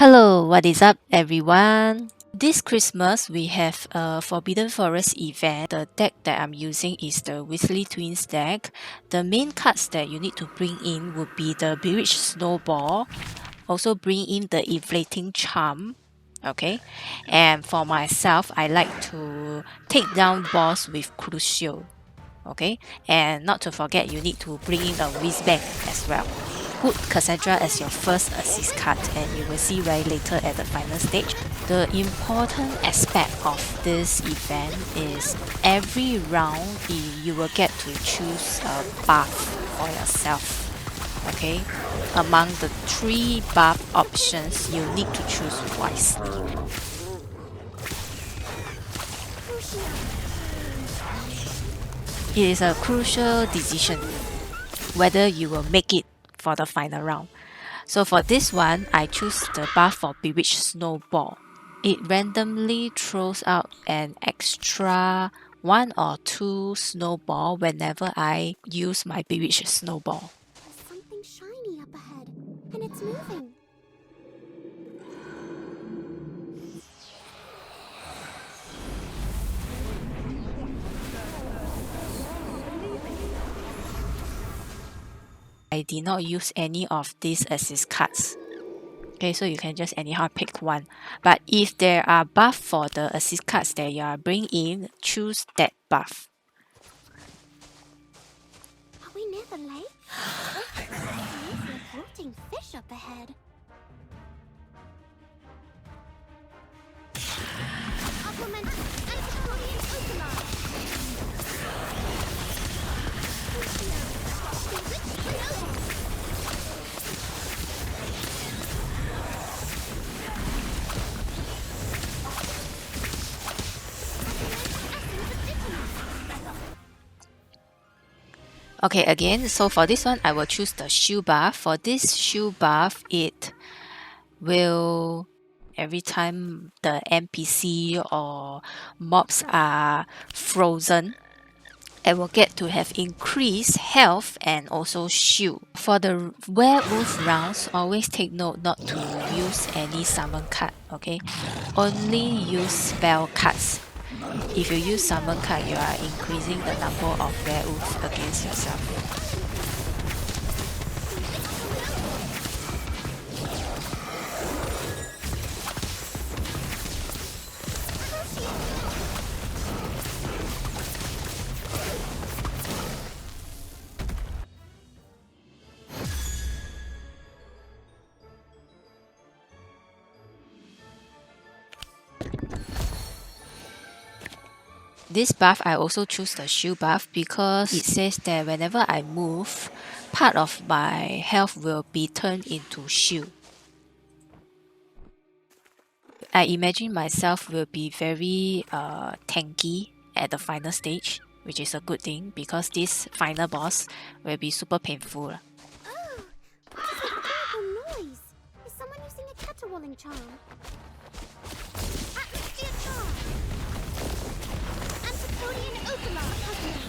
Hello, what is up, everyone? This Christmas, we have a Forbidden Forest event. The deck that I'm using is the Weasley Twins deck. The main cards that you need to bring in would be the Bewitched Snowball, also bring in the Inflating Charm, okay? And for myself, I like to take down boss with Crucio, okay? And not to forget, you need to bring in a Whizbang as well. Put Cassandra as your first assist card, and you will see right later at the final stage. The important aspect of this event is every round you will get to choose a buff for yourself. Okay, among the 3 buff options, you need to choose wisely. It is a crucial decision whether you will make it for the final round. So for this one, I choose the buff for Bewitched Snowball. It randomly throws out an extra 1 or 2 snowball whenever I use my Bewitched Snowball. There's something shiny up ahead, and it's moving. I did not use any of these assist cards. Okay, so you can just anyhow pick one. But if there are buff for the assist cards that you are bringing in, choose that buff. Are we near the lake? There's a floating fish up ahead. Okay, again, so for this one, I will choose the shield buff. For this shield buff, it will, every time the NPC or mobs are frozen, I will get to have increased health and also shield. For the werewolf rounds, always take note not to use any summon card, okay? Only use spell cards. If you use summon card, you are increasing the number of werewolves against yourself. This buff, I also choose the shield buff because it says that whenever I move, part of my health will be turned into shield. I imagine myself will be very tanky at the final stage, which is a good thing because this final boss will be super painful. Oh, what is that horrible noise? Is someone using a caterwauling charm? Atmosphere charm! Antipodean Ocelot cosmic!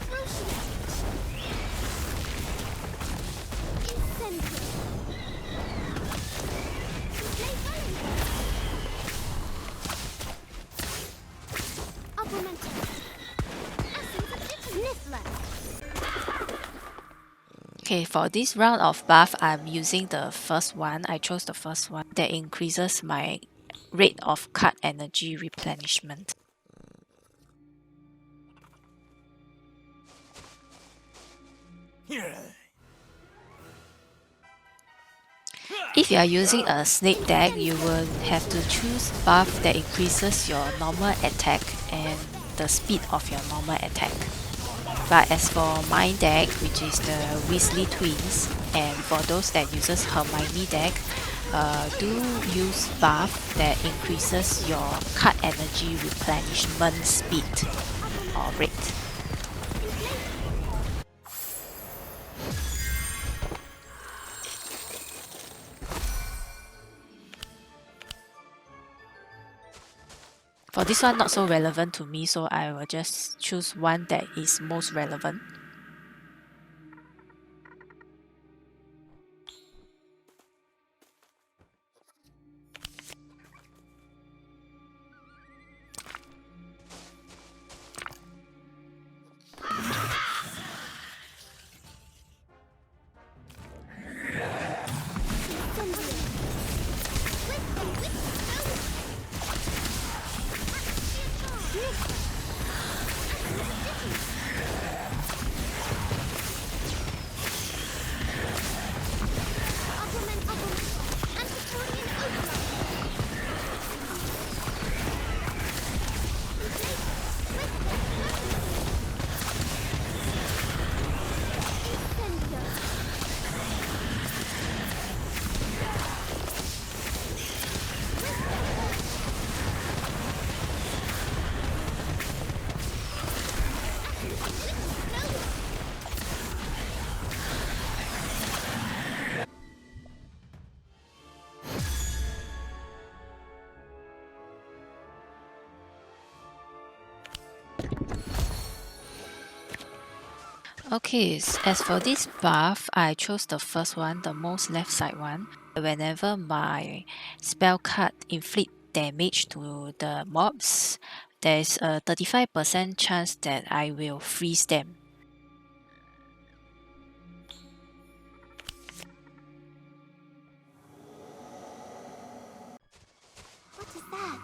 Cruciate! Incendiary! Flame Valence! Augmentus! Essence of Niffler! Okay, for this round of buff, I'm using the first one. I chose the first one that increases my rate of card energy replenishment. If you are using a snake deck, you will have to choose buff that increases your normal attack and the speed of your normal attack. But as for my deck, which is the Weasley Twins, and for those that uses Hermione deck, do use buff that increases your card energy replenishment speed or rate. For this one, not so relevant to me, so I will just choose one that is most relevant. Okay, as for this buff, I chose the first one, the most left side one. Whenever my spell card inflict damage to the mobs, there's a 35% chance that I will freeze them. What is that?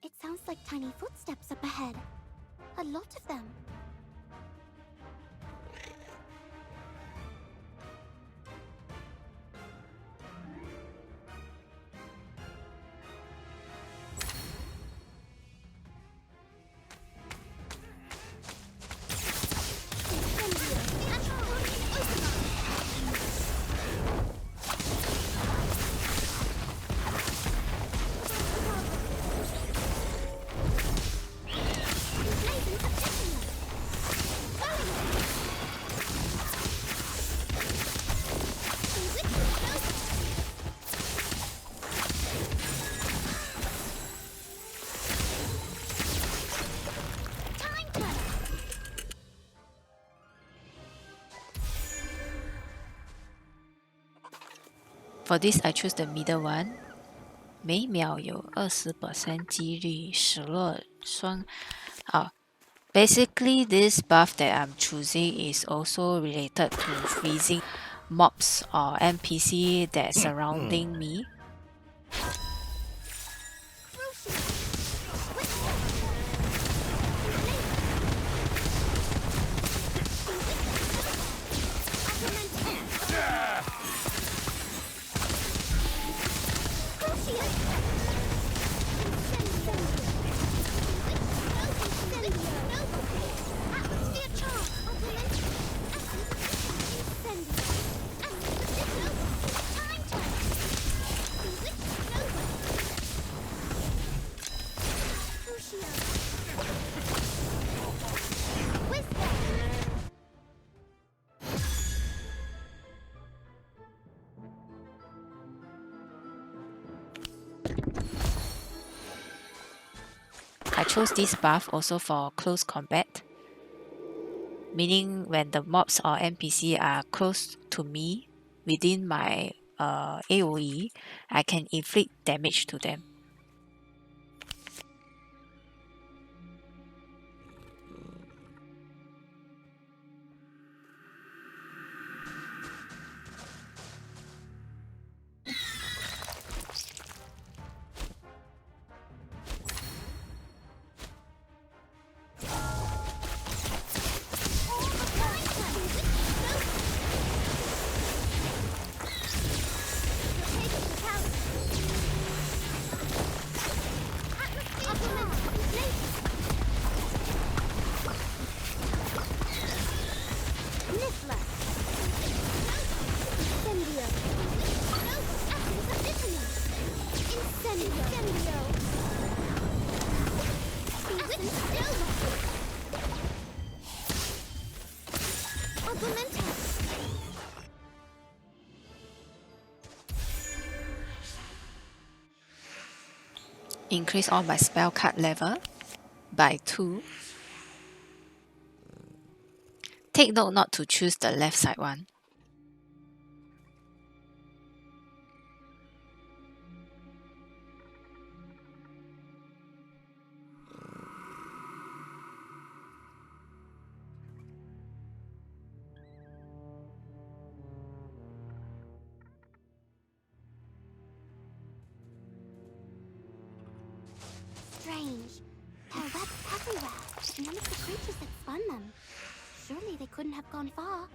It sounds like tiny footsteps up ahead. A lot of them. For this, I choose the middle one. 每秒有20% 几率死落双。Basically, this buff that I'm choosing is also related to freezing mobs or NPC that's surrounding me. I chose this buff also for close combat, meaning when the mobs or NPC are close to me within my AoE, I can inflict damage to them. Increase all my spell card level by 2. Take note not to choose the left side one. Strange. Her web everywhere. None of the creatures that spun them. Surely they couldn't have gone far.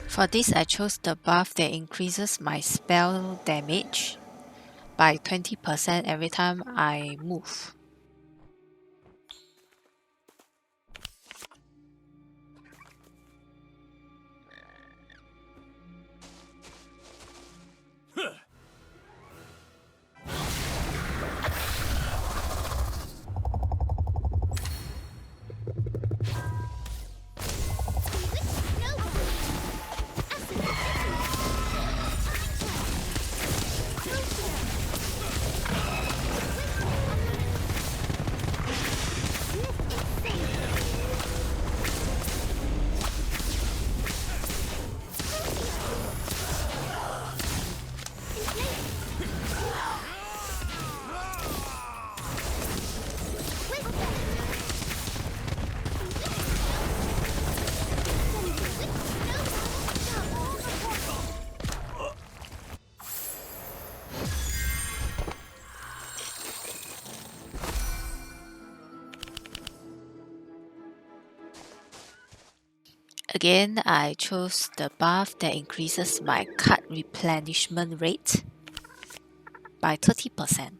For this, I chose the buff that increases my spell damage by 20% every time I move. Again, I chose the buff that increases my card replenishment rate by 30%.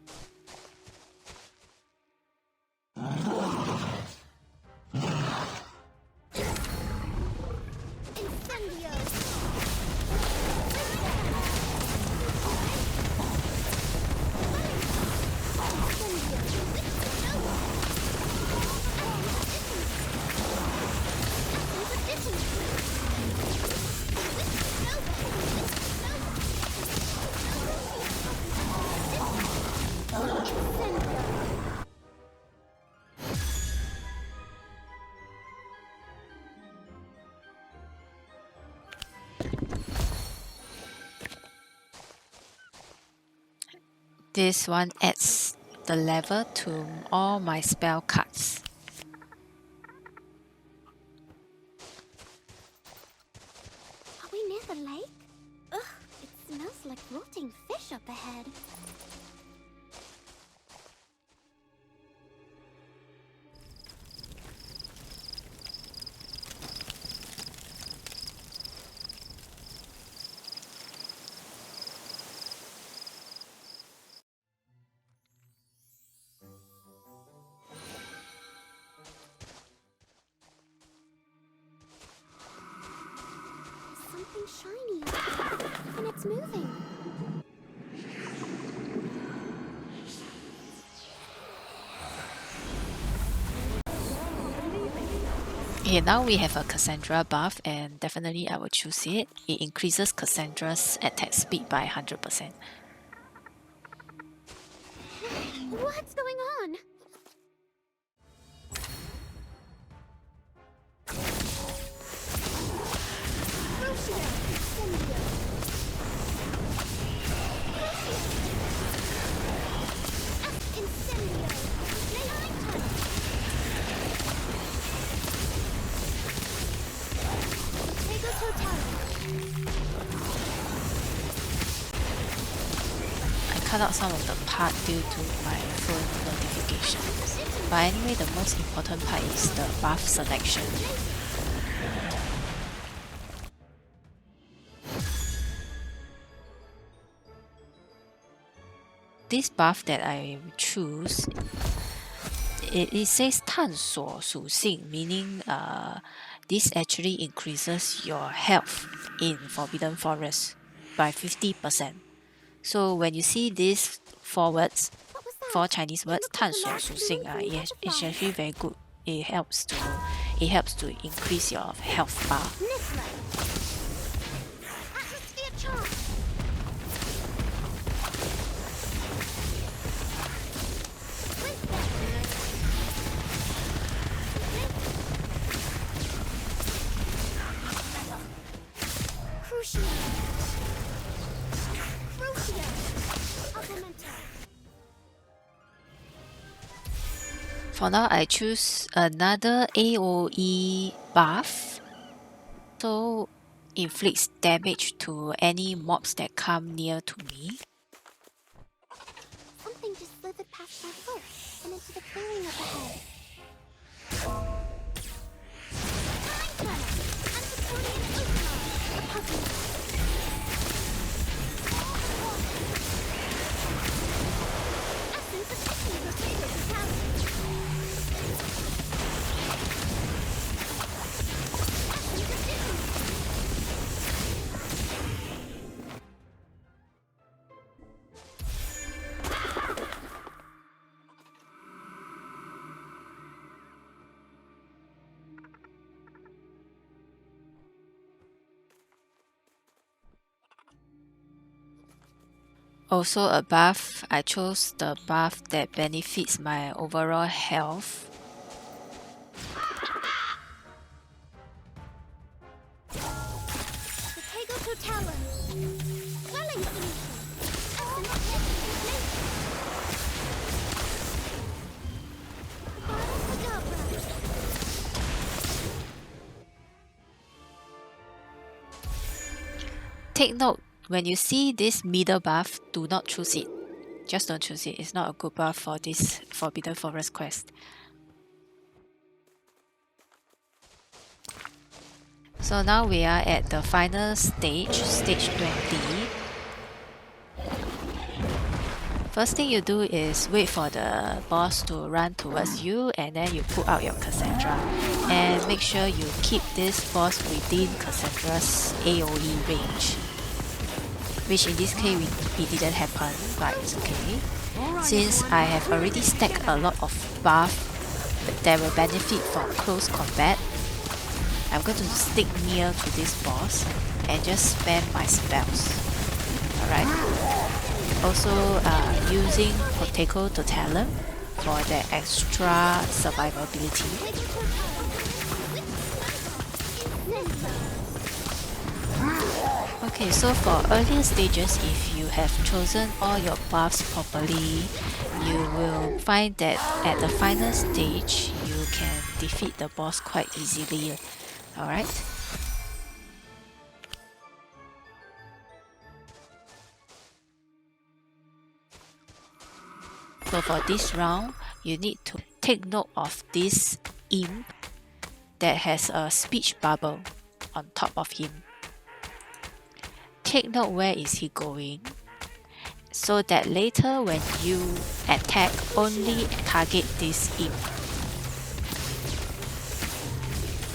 This one adds the level to all my spell cards. Are we near the lake? Ugh, it smells like rotting fish up ahead. Something shiny up there, and it's moving. Okay, now we have a Cassandra buff, and definitely I will choose it. It increases Cassandra's attack speed by 100%. What's going on? I cut out some of the part due to my phone notification. But anyway, the most important part is the buff selection. This buff that I choose, it says 探索属性, meaning this actually increases your health in Forbidden Forest by 50%. So when you see these 4 words, 4 Chinese words, 探索属性, it's actually very good. It helps to increase your health bar. For now, I choose another AoE buff, so inflicts damage to any mobs that come near to me. Something just slithered past my foot and into the clearing up ahead. Time turner! I'm supporting an Ultron! A puzzle! Essence of Tiffany was able to talent. Essence of Tiffany! Also a buff, I chose the buff that benefits my overall health. The Tego Tower. Swelling solution. Essence of Tiffany. Abracadabra. Take note, when you see this middle buff, do not choose it. Just don't choose it. It's not a good buff for this Forbidden Forest quest. So now we are at the final stage, stage 20. First thing you do is wait for the boss to run towards you, and then you pull out your Cassandra. And make sure you keep this boss within Cassandra's AoE range. Which in this case it didn't happen, but it's okay. Since I have already stacked a lot of buff that will benefit from close combat, I'm going to stick near to this boss and just spam my spells. Alright. Also using Potato to Talent for the extra survivability. Okay, so for earlier stages, if you have chosen all your buffs properly, you will find that at the final stage, you can defeat the boss quite easily. Alright? So for this round, you need to take note of this imp that has a speech bubble on top of him. Take note where is he going, so that later when you attack, only target this imp.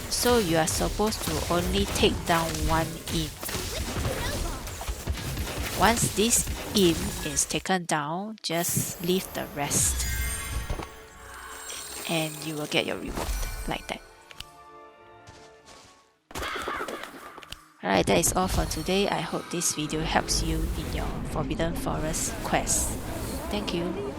So you are supposed to only take down one imp. Once this imp is taken down, just leave the rest. And you will get your reward, like that. Alright, that is all for today. I hope this video helps you in your Forbidden Forest quest. Thank you.